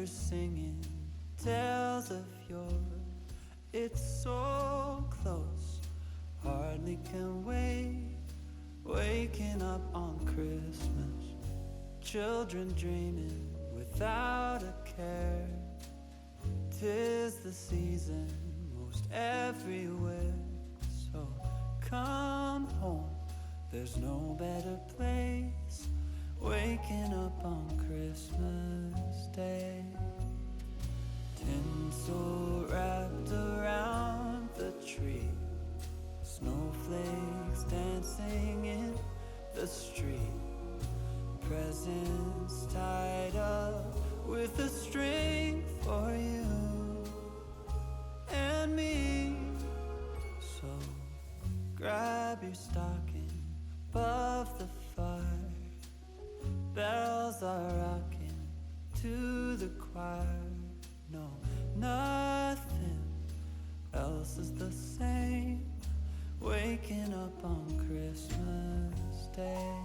neighbors singing tales of yore. It's so close, hardly can wait. Waking up on Christmas, children dreaming without a care. 'Tis the season most everywhere. So come home, there's no better place. Waking up on Christmas Day. Tinsel wrapped around the tree, snowflakes dancing in the street. Presents tied up with a string for you and me. So grab your stocking above the fire. Bells are rocking to the choir. No, nothing else is the same. Waking up on Christmas Day.